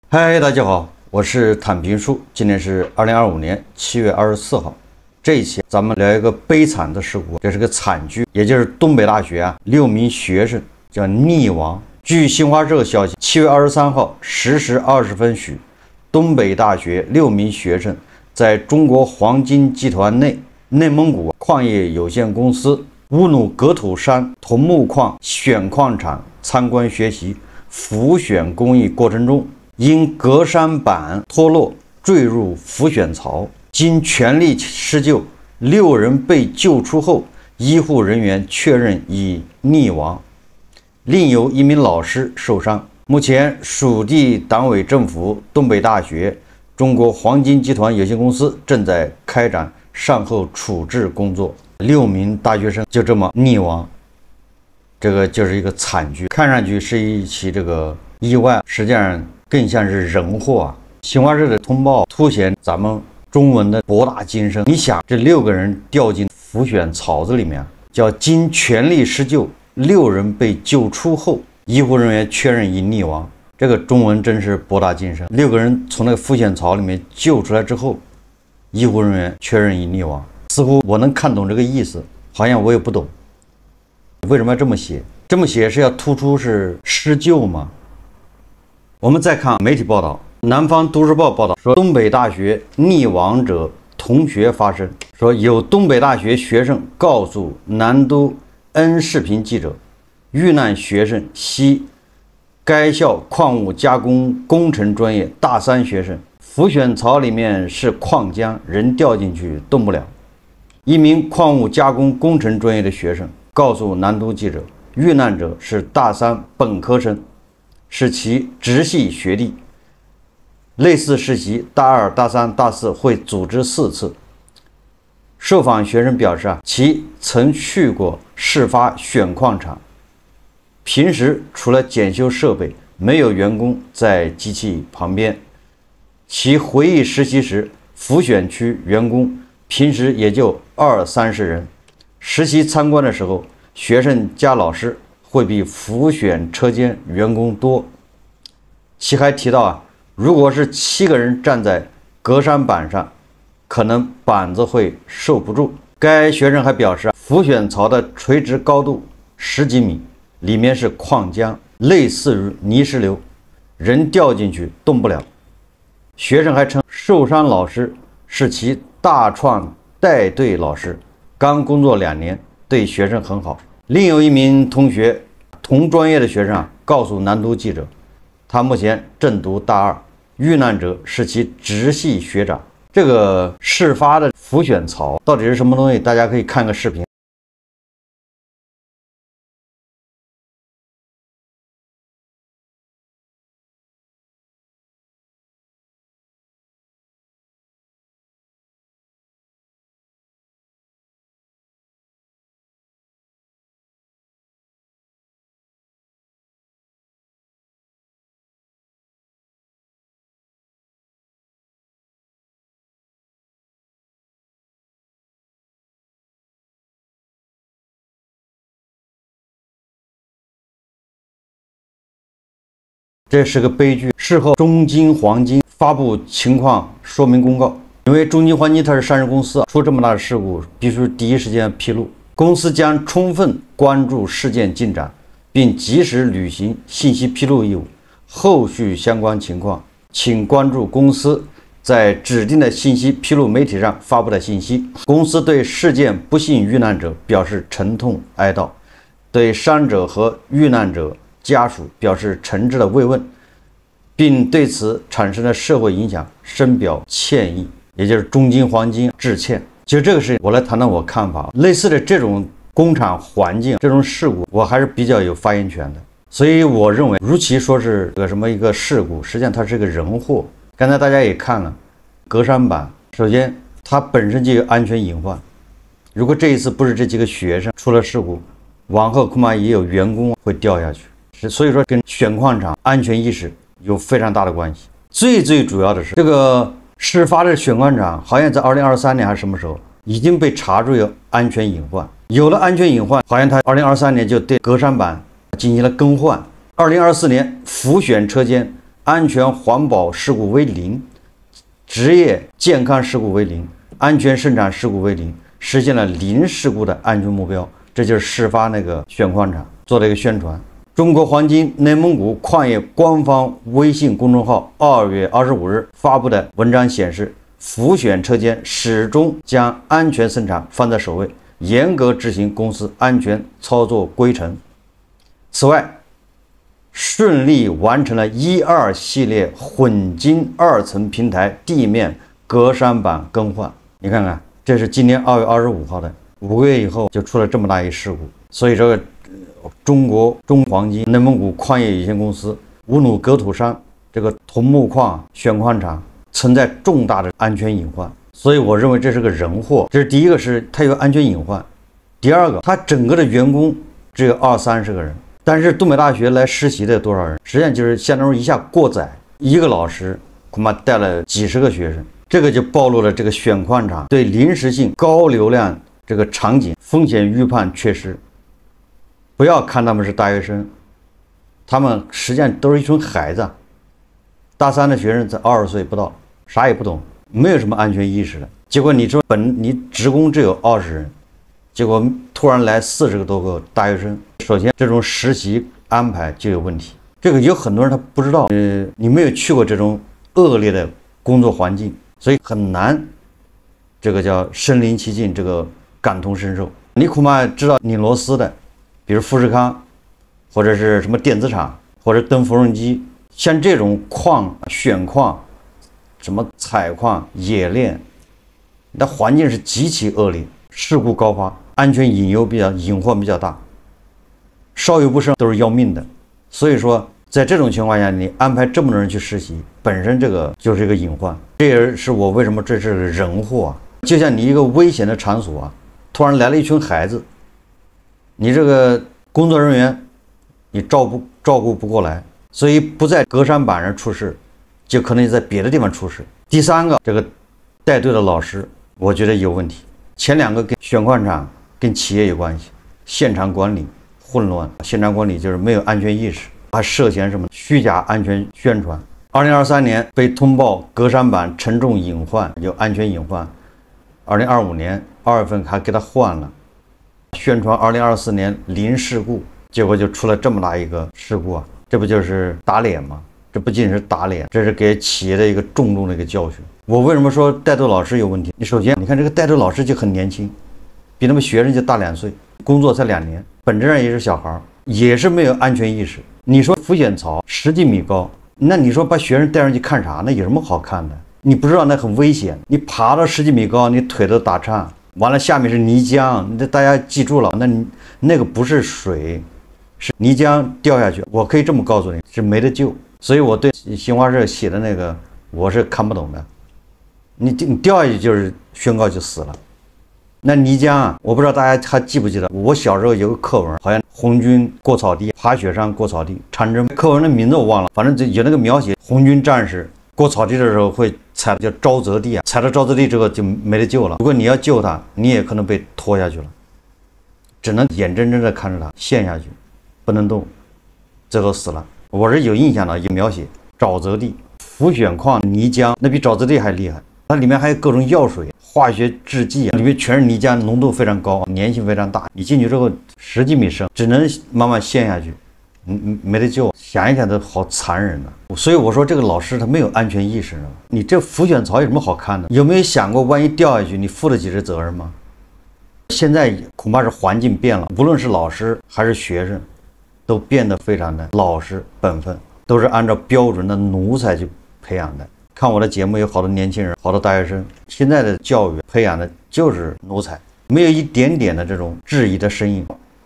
嗨，大家好，我是坦平叔。今天是2025年7月24号。这一期咱们聊一个悲惨的事故，这是个惨剧，也就是东北大学6名学生叫溺亡。据新华社消息，7月23号10时20分许，东北大学6名学生在中国黄金集团内蒙古矿业有限公司乌鲁格土山桐木矿选矿场参观学习浮选工艺过程中，因隔山板脱落坠入浮选槽，经全力施救，6人被救出后，医护人员确认已溺亡，另有1名老师受伤。目前属地党委政府、东北大学、中国黄金集团有限公司正在开展善后处置工作。6名大学生就这么溺亡，这个就是一个惨剧，看上去是一起这个意外，实际上更像是人祸啊！新华社的通报凸显咱们中文的博大精深。你想，这6个人掉进浮选槽子里面，叫经全力施救，6人被救出后，医护人员确认已溺亡。这个中文真是博大精深。6个人从那个浮选槽里面救出来之后，医护人员确认已溺亡。似乎我能看懂这个意思，好像我也不懂。为什么要这么写？这么写是要突出是施救吗？我们再看媒体报道，南方都市报报道说，东北大学溺亡者同学发声，说有东北大学学生告诉南都 N 视频记者，遇难学生系该校矿物加工工程专业大3学生，浮选槽里面是矿浆，人掉进去动不了。1名矿物加工工程专业的学生告诉南都记者，遇难者是大3本科生，是其直系学弟，类似实习大2、大3、大4会组织4次。受访学生表示其曾去过事发选矿场，平时除了检修设备，没有员工在机器旁边。其回忆实习时，浮选区员工平时也就20-30人，实习参观的时候，学生加老师会比浮选车间员工多。其还提到如果是7个人站在隔山板上，可能板子会受不住。该学生还表示，浮选槽的垂直高度10几米，里面是矿浆，类似于泥石流，人掉进去动不了。学生还称，受伤老师是其大创带队老师，刚工作2年，对学生很好。另有1名同学，同专业的学生告诉南都记者，他目前正读大2，遇难者是其直系学长。这个事发的浮选槽到底是什么东西？大家可以看个视频。这是个悲剧。事后，中金黄金发布情况说明公告，因为中金黄金它是上市公司，出这么大的事故，必须第一时间披露。公司将充分关注事件进展，并及时履行信息披露义务。后续相关情况，请关注公司在指定的信息披露媒体上发布的信息。公司对事件不幸遇难者表示沉痛哀悼，对伤者和遇难者家属表示诚挚的慰问，并对此产生的社会影响深表歉意，也就是中金黄金致歉。就这个事情，我来谈谈我看法。类似的这种工厂环境这种事故，我还是比较有发言权的。所以我认为，如其说是一个事故，实际上它是个人祸。刚才大家也看了，隔山板，首先它本身就有安全隐患。如果这一次不是这几个学生出了事故，往后恐怕也有员工会掉下去。所以说跟选矿场安全意识有非常大的关系。最主要的是，这个事发的选矿场好像在2023年还是什么时候已经被查出有安全隐患，有了安全隐患，好像他2023年就对隔山板进行了更换。2024年浮选车间安全环保事故为零，职业健康事故为零，安全生产事故为零，实现了零事故的安全目标。这就是事发那个选矿场做了一个宣传。中国黄金内蒙古矿业官方微信公众号2月25日发布的文章显示，浮选车间始终将安全生产放在首位，严格执行公司安全操作规程。此外，顺利完成了1、2系列混金2层平台地面格栅板更换。你看看，这是今年2月25号的，5个月以后就出了这么大一事故。所以这个中黄金内蒙古矿业有限公司乌鲁格土山这个桐木矿选矿场存在重大的安全隐患，所以我认为这是个人祸。这是第一个，是它有安全隐患；第二个，它整个的员工只有20-30个人，但是东北大学来实习的有多少人？实际上就是相当于一下过载，一个老师恐怕带了几十个学生，这个就暴露了这个选矿场对临时性高流量这个场景风险预判缺失。不要看他们是大学生，他们实际上都是一群孩子。大3的学生才20岁不到，啥也不懂，没有什么安全意识的。结果你说你职工只有20人，结果突然来40多个大学生。首先，这种实习安排就有问题。这个有很多人他不知道，你没有去过这种恶劣的工作环境，所以很难，这个叫身临其境，这个感同身受。你恐怕知道拧螺丝的，比如富士康，或者是什么电子厂，或者蹬缝纫机，像这种选矿、什么采矿、冶炼，那环境是极其恶劣，事故高发，安全隐患比较大，稍有不慎都是要命的。所以说，在这种情况下，你安排这么多人去实习，本身这个就是一个隐患。这也是我为什么这是人祸啊！就像你一个危险的场所啊，突然来了一群孩子。你这个工作人员，你照顾不过来，所以不在格栅板上出事，就可能在别的地方出事。第三个，这个带队的老师，我觉得有问题。前2个跟选矿场跟企业有关系，现场管理混乱，现场管理就是没有安全意识，还涉嫌什么虚假安全宣传。2023年被通报格栅板沉重隐患，有安全隐患。2025年2月份还给他换了。宣传2024年零事故，结果就出了这么大一个事故啊！这不就是打脸吗？这不仅是打脸，这是给企业的一个重的一个教训。我为什么说带队老师有问题？你首先你看这个带队老师就很年轻，比他们学生就大2岁，工作才2年，本质上也是小孩，也是没有安全意识。你说浮选槽10几米高，那你说把学生带上去看啥？那有什么好看的？你不知道那很危险，你爬到10几米高，你腿都打颤。完了，下面是泥浆，大家记住了，那个不是水，是泥浆掉下去。我可以这么告诉你，是没得救。所以我对新华社写的那个，我是看不懂的。你掉下去就是宣告就死了。那泥浆啊，我不知道大家还记不记得，我小时候有个课文，好像红军过草地，爬雪山过草地，长征课文的名字我忘了，反正就有那个描写红军战士过草地的时候会踩叫沼泽地啊，踩到沼泽地之后就没得救了。如果你要救他，你也可能被拖下去了，只能眼睁睁的看着他陷下去，不能动，最后死了。我是有印象的，有描写沼泽地、浮选矿、泥浆，那比沼泽地还厉害。它里面还有各种药水、化学制剂，里面全是泥浆，浓度非常高，粘性非常大。你进去之后10几米深，只能慢慢陷下去。没得救，想一想都好残忍啊！所以我说这个老师他没有安全意识啊！你这浮选槽有什么好看的？有没有想过万一掉下去，你负得起这责任吗？现在恐怕是环境变了，无论是老师还是学生，都变得非常的老实本分，都是按照标准的奴才去培养的。看我的节目有好多年轻人，好多大学生，现在的教育培养的就是奴才，没有一点点的这种质疑的声音。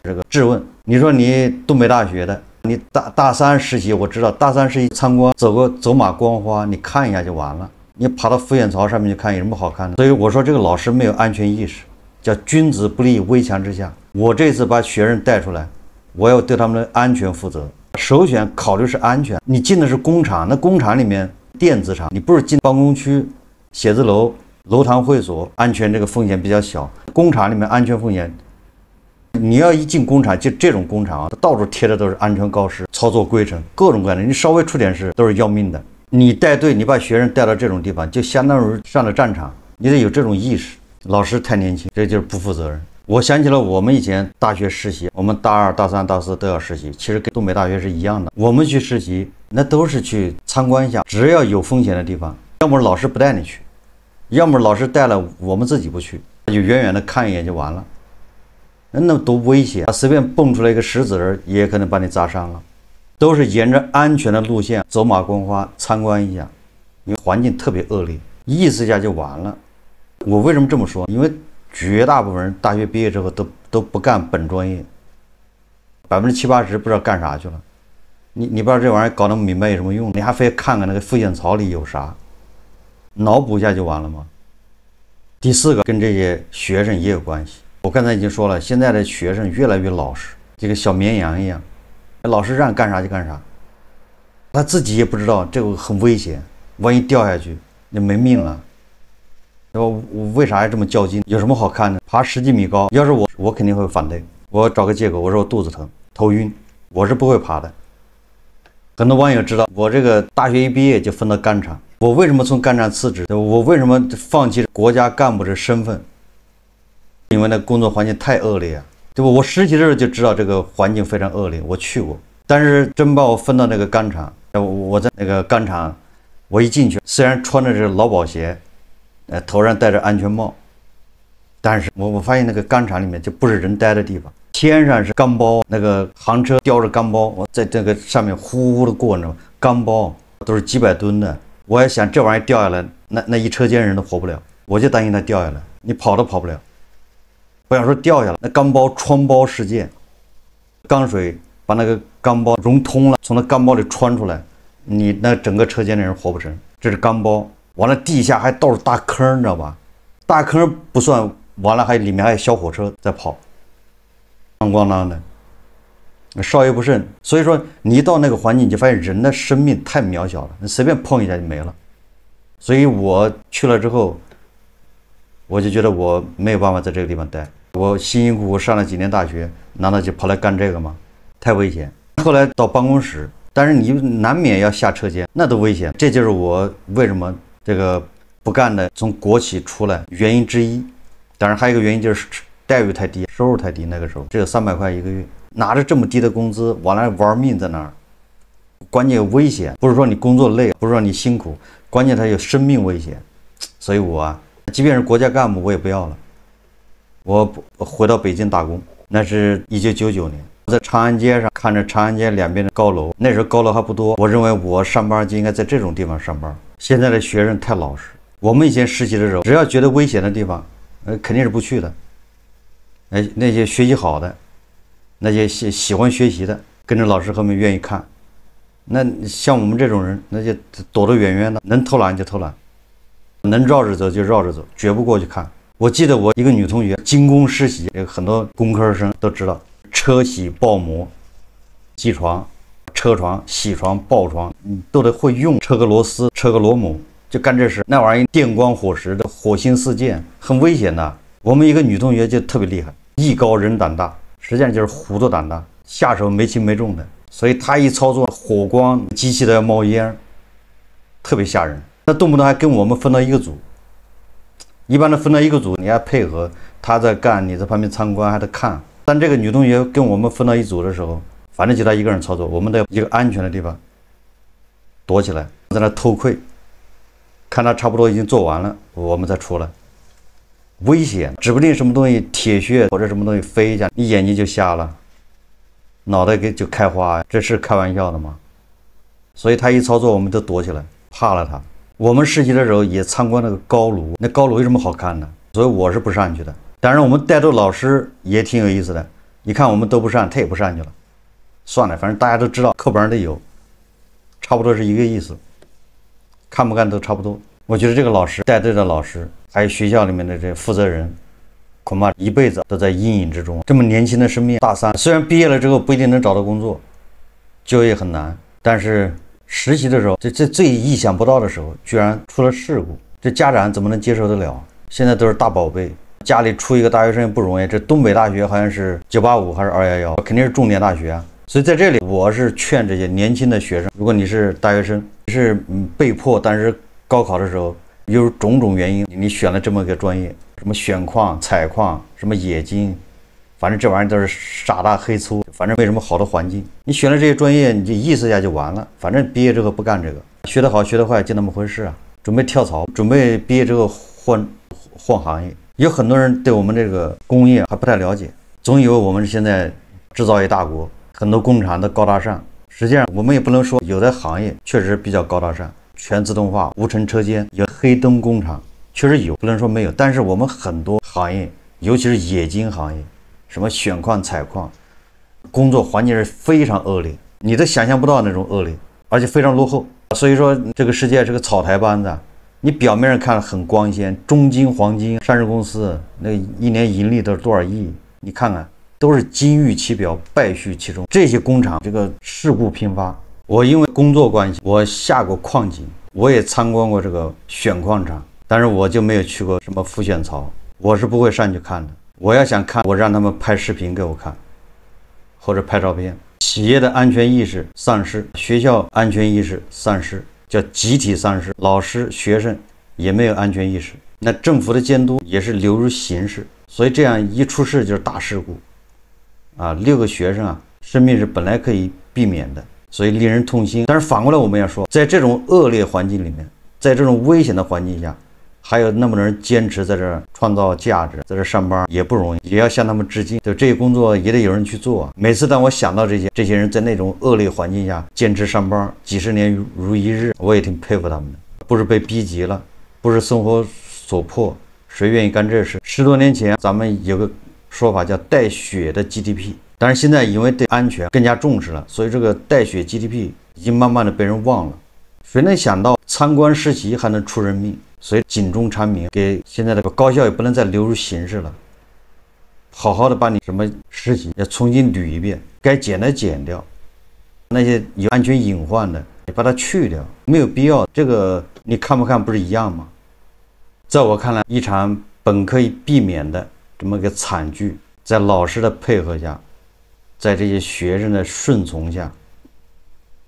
这个质问，你说你东北大学的，你大3实习，我知道大3实习参观走马观花，你看一下就完了。你爬到浮选槽上面去看有什么好看的？所以我说这个老师没有安全意识，叫君子不立危墙之下。我这次把学生带出来，我要对他们的安全负责，首选考虑是安全。你进的是工厂，那工厂里面电子厂，你不是进办公区、写字楼、楼堂会所，安全这个风险比较小。工厂里面安全风险。你要一进工厂，就这种工厂啊，它到处贴的都是安全告示，操操作规程，各种各样的，你稍微出点事都是要命的。你带队，你把学生带到这种地方，就相当于上了战场，你得有这种意识。老师太年轻，这就是不负责任。我想起了我们以前大学实习，我们大2、大3、大4都要实习，其实跟东北大学是一样的。我们去实习，那都是去参观一下，只要有风险的地方，要么老师不带你去，要么老师带了我们自己不去，就远远的看一眼就完了。那多危险啊！随便蹦出来一个石子人，也可能把你砸伤了。都是沿着安全的路线走马观花参观一下，因为环境特别恶劣，意思一下就完了。我为什么这么说？因为绝大部分人大学毕业之后都不干本专业，70%、80%不知道干啥去了。你不知道这玩意儿搞那么明白有什么用？你还非看看那个复线槽里有啥，脑补一下就完了吗？第4个跟这些学生也有关系。我刚才已经说了，现在的学生越来越老实，这个小绵羊一样，老师让干啥就干啥，他自己也不知道这个很危险，万一掉下去你没命了。我为啥要这么较劲？有什么好看的？爬10几米高，要是我肯定会反对。我找个借口，我说我肚子疼、头晕，我是不会爬的。很多网友知道我这个大学一毕业就分到干厂，我为什么从干厂辞职？我为什么放弃国家干部的身份？因为那工作环境太恶劣啊，对吧？我实习的时候就知道这个环境非常恶劣，我去过。但是真把我分到那个干厂，我在那个干厂，我一进去，虽然穿的是劳保鞋，头上戴着安全帽，但是我发现那个干厂里面就不是人待的地方，天上是钢包，那个行车吊着钢包，我在这个上面呼呼的过，那种钢包都是几百吨的。我还想这玩意儿掉下来，那一车间人都活不了，我就担心它掉下来，你跑都跑不了。不想说掉下来，那钢包穿包事件，钢水把那个钢包融通了，从那钢包里穿出来，你那整个车间的人活不成。这是钢包，完了地下还倒着大坑，你知道吧？大坑不算，完了里面还有小火车在跑，咣咣当的，稍一不慎。所以说你一到那个环境，你就发现人的生命太渺小了，你随便碰一下就没了。所以我去了之后，我就觉得我没有办法在这个地方待，我辛辛苦苦上了几年大学，难道就跑来干这个吗？太危险。后来到办公室，但是你难免要下车间，那都危险。这就是我为什么这个不干的，从国企出来原因之一。当然还有一个原因就是待遇太低，收入太低，那个时候只有300块一个月，拿着这么低的工资，完了玩命在那儿。关键有危险，不是说你工作累，不是说你辛苦，关键它有生命危险。所以我即便是国家干部我也不要了，我回到北京打工。那是1999年，我在长安街上看着长安街两边的高楼，那时候高楼还不多，我认为我上班就应该在这种地方上班。现在的学生太老实，我们以前实习的时候，只要觉得危险的地方，肯定是不去的。那些学习好的，那些喜欢学习的，跟着老师后面愿意看。那像我们这种人，那就躲得远远的，能偷懒就偷懒，能绕着走就绕着走，绝不过去看。我记得我一个女同学精工实习，很多工科生都知道，车铣刨磨、机床、车床、铣床、刨床，都得会用，车个螺丝、车个螺母，就干这事。那玩意儿电光火石的，火星四溅，很危险的。我们一个女同学就特别厉害，艺高人胆大，实际上就是糊涂胆大，下手没轻没重的，所以她一操作，火光，机器都要冒烟，特别吓人。那动不动还跟我们分到一个组，一般的分到一个组，你还配合，她在干，你在旁边参观还得看。但这个女同学跟我们分到一组的时候，反正就她一个人操作，我们在一个安全的地方躲起来，在那偷窥，看她差不多已经做完了，我们再出来。危险，指不定什么东西铁屑或者什么东西飞一下，你眼睛就瞎了，脑袋就开花，这是开玩笑的吗？所以他一操作，我们都躲起来，怕了他。我们实习的时候也参观那个高炉，那高炉有什么好看的？所以我是不上去的。当然我们带队老师也挺有意思的，一看我们都不上，他也不上去了。算了，反正大家都知道，课本上都有，差不多是一个意思，看不看都差不多。我觉得这个老师带队的老师，还有学校里面的这负责人，恐怕一辈子都在阴影之中。这么年轻的生命，大3，虽然毕业了之后不一定能找到工作，就业很难，但是实习的时候，这最意想不到的时候，居然出了事故，这家长怎么能接受得了？现在都是大宝贝，家里出一个大学生也不容易。这东北大学好像是985还是211，肯定是重点大学啊。所以在这里，我是劝这些年轻的学生，如果你是大学生，是被迫，但是高考的时候有种种原因，你选了这么一个专业，什么选矿、采矿，什么冶金，反正这玩意儿都是傻大黑粗，反正没什么好的环境。你选了这些专业，你就意思一下就完了，反正毕业之后不干这个，学得好学得坏就那么回事啊。准备跳槽，准备毕业之后换行业。有很多人对我们这个工业还不太了解，总以为我们是现在制造业大国，很多工厂都高大上。实际上我们也不能说，有的行业确实比较高大上，全自动化、无尘车间，有黑灯工厂，确实有，不能说没有。但是我们很多行业，尤其是冶金行业，什么选矿、采矿，工作环境是非常恶劣，你都想象不到那种恶劣，而且非常落后。所以说这个世界是个草台班子，你表面上看很光鲜，中金、黄金上市公司那一年盈利都是多少亿，你看看都是金玉其表，败絮其中。这些工厂这个事故频发，我因为工作关系，我下过矿井，我也参观过这个选矿场，但是我就没有去过什么复选槽，我是不会上去看的。我要想看，我让他们拍视频给我看，或者拍照片。企业的安全意识丧失，学校安全意识丧失，叫集体丧失，老师学生也没有安全意识，那政府的监督也是流于形式，所以这样一出事就是大事故啊！6个学生啊，生命是本来可以避免的，所以令人痛心。但是反过来我们要说，在这种恶劣环境里面，在这种危险的环境下，还有那么多人坚持在这儿创造价值，在这上班也不容易，也要向他们致敬。对，这些工作也得有人去做啊。每次当我想到这些人在那种恶劣环境下坚持上班，几十年如一日，我也挺佩服他们的。不是被逼急了，不是生活所迫，谁愿意干这事？10多年前咱们有个说法叫带血的 GDP， 但是现在因为对安全更加重视了，所以这个带血 GDP 已经慢慢的被人忘了。谁能想到参观实习还能出人命？所以警钟长鸣，给现在的高校也不能再流入形式了，好好的把你什么实习要重新捋一遍，该减的减掉，那些有安全隐患的你把它去掉，没有必要。这个你看不看不是一样吗？在我看来，一场本可以避免的这么个惨剧，在老师的配合下，在这些学生的顺从下，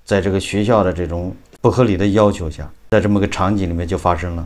在这个学校的这种不合理的要求下，在这么个场景里面就发生了。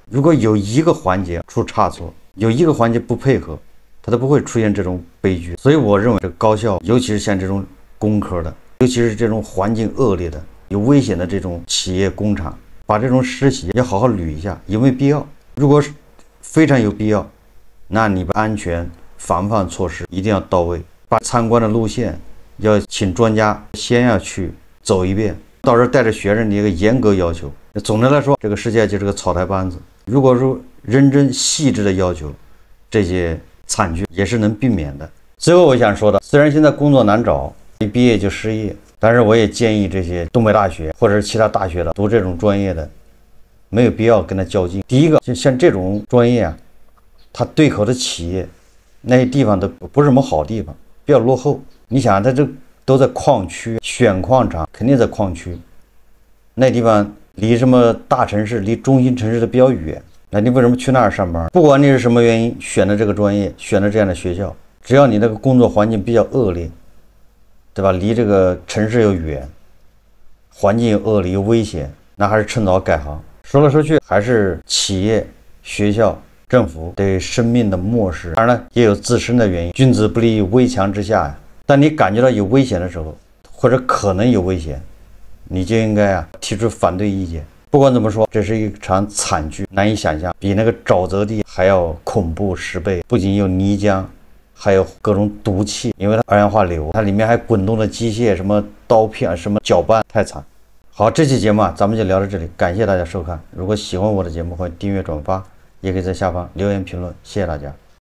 如果有一个环节出差错，有一个环节不配合，它都不会出现这种悲剧。所以我认为这个高校，尤其是像这种工科的，尤其是这种环境恶劣的、有危险的这种企业工厂，把这种实习要好好捋一下，有没有必要？如果是非常有必要，那你把安全防范措施一定要到位，把参观的路线要请专家先要去走一遍，到时候带着学生的一个严格要求。总的来说，这个世界就是个草台班子。如果说认真细致的要求，这些惨剧也是能避免的。最后我想说的，虽然现在工作难找，一毕业就失业，但是我也建议这些东北大学或者是其他大学的读这种专业的，没有必要跟他较劲。第一个，就像这种专业啊，它对口的企业那些地方都不是什么好地方，比较落后。你想，它这都在矿区，选矿场肯定在矿区，那地方离什么大城市、离中心城市的比较远，那你为什么去那儿上班？不管你是什么原因选的这个专业，选的这样的学校，只要你那个工作环境比较恶劣，对吧？离这个城市又远，环境又恶劣又危险，那还是趁早改行。说来说去，还是企业、学校、政府对生命的漠视。当然了，也有自身的原因，君子不立危墙之下呀。当你感觉到有危险的时候，或者可能有危险，你就应该提出反对意见。不管怎么说，这是一场惨剧，难以想象，比那个沼泽地还要恐怖10倍。不仅有泥浆，还有各种毒气，因为它二氧化硫，它里面还滚动的机械，什么刀片、什么搅拌，太惨。好，这期节目咱们就聊到这里，感谢大家收看。如果喜欢我的节目，欢迎订阅转发，也可以在下方留言评论，谢谢大家。